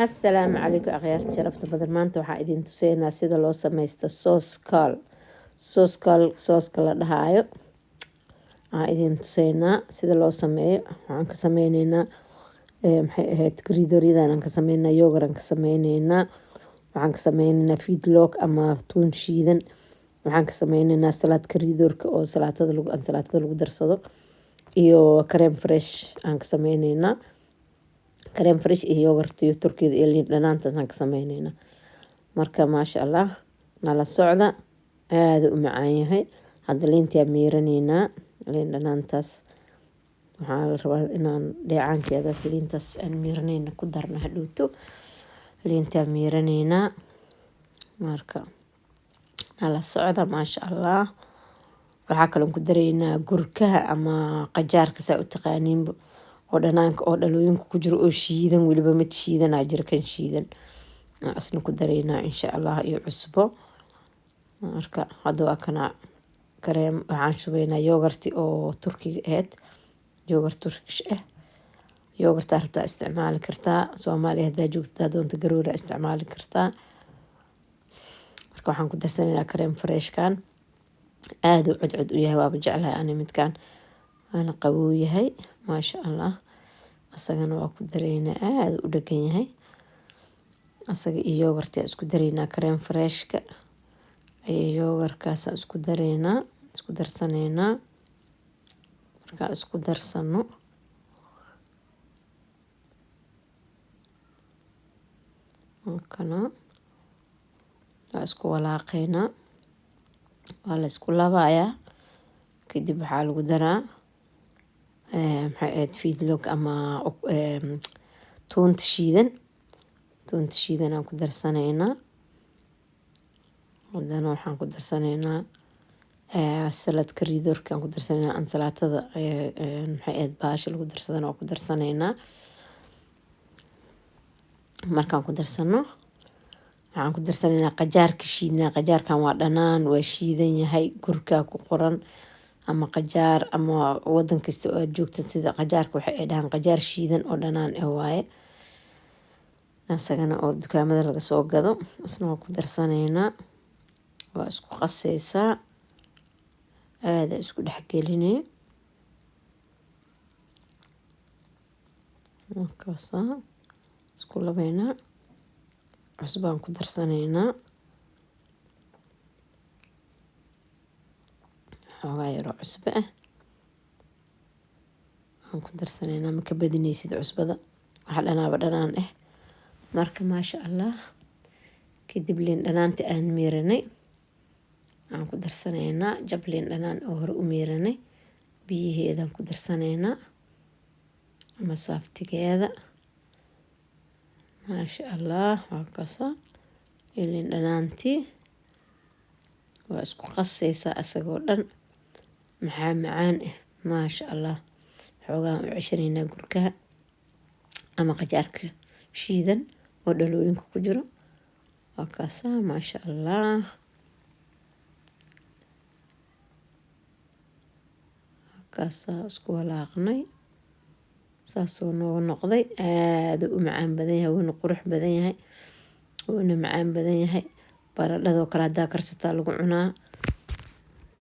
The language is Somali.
Assalaamu calaykum akhyaarta sharafta badan. Maanta waxaa idin tuseynaa sida loo sameysto sooska la dhahaayo. Waxaa idin tuseynaa sida loo sameeyo. Waxaan ka sameyneynaa maxay ahayd gariidoryadan aan ka sameynaa, yoogaran ka sameyneynaa. Waxaan ka sameyneynaa feedlog ama tuun shiidan. Waxaan ka sameyneynaa salaad gariidorka oo salaatada lagu darsado iyo kareem fresh aan ka sameyneynaa. kareem fresh iyo yogurt iyo turkida iyo liin dhanaantaas aan ka sameyneynaa. Marka maasha Allah nala socda, aad u macaan yahay. Hadda liinta miiraneynaa, liin dhanaantaas waxaa la rabaa inaan dheecaankeedaas liintaas aan miiraneyna ku darna hadhowto. Liinta miiraneynaa, marka nala socda maasha Allah. Waxaa kaloo ku dareynaa gurkaha ama qajaarka saa u taqaaniinba oo dhanaanka oo dhalooyinka ku jiro oo shiidan, weliba mid shiidanaa jira kan shiidan asna ku dareynaa insha Allah iyo cusbo. Marka hadda waa kana kareem waxaan shubeynaa yogurti oo turkiga ahayd, yogurt turkish yogurta rabtaa isticmaali kartaa. Soomaaliya haddaa joogto doonta garoora isticmaali kartaa. Marka waxaan ku darsanaynaa kareem freshkan, aad u codcod u yahay, waaba jeclahay ani midkaan, waana qabow yahay maasha Allah. asagana waa ku dareynaa, aad u dhagan yahay asaga iyo yogurta isku dareynaa. kareem freshka iyo yogurkaas isku dareynaa, isku darsaneynaa. Marka isku darsano kana waa isku walaaqeynaa, waa la isku labayaa. Kadib waxaa lagu daraa maxay ahayd feedlog ama tuunta shiidan. Tuunta shiidan aan ku darsaneynaa. Haddana waxaan ku darsaneynaa salad gariidorka aan ku darsaneynaa. Ansalaatada maxay ahayd baasha lagu darsadana waa ku darsaneynaa. Markaan ku darsano waxaan ku darsaneynaa qajaarka shiidnaa. Qajaarkan waa dhanaan, waa shiidan yahay, gurkaa ku qoran ama qajaar ama wadan kasta oo aad joogtid sida qajaarka waxay ay dhahaan qajaar shiidan oo dhanaan waaye. Asagana oo dukaamada laga soo gado asna waa ku darsaneynaa. Waa isku qaseysaa, aad isku dhexgelinay. Markaasa isku labeynaa, cusbaan ku darsaneynaa. xoogaa yaroo cusbo aan ku darsaneynaa, ma ka badinaysid cusbada, waxa dhanaaba dhanaan marka maasha Allah. Kadib liin dhanaanta aan miiranay aan ku darsaneynaa, jab liin dhanaan oo hore u miiranay biyaheedaan ku darsaneynaa ama saaftigeeda. maasha Allah waa kasa liin dhanaantii waa isku qaseysaa asagoo dhan macaan maasha Allah. xoogaan u ceshanaynaa gurkaha ama qajaarka shiidan oo dhalooyinka ku jiro. waa kasa maasha Allah. kasa isku walaaqnay, saasoo noo noqday. aad u macaan badan yahay, wuuna qurux badan yahay, wuuna macaan badan yahay. baradhadoo kale haddaa karsataa lagu cunaa,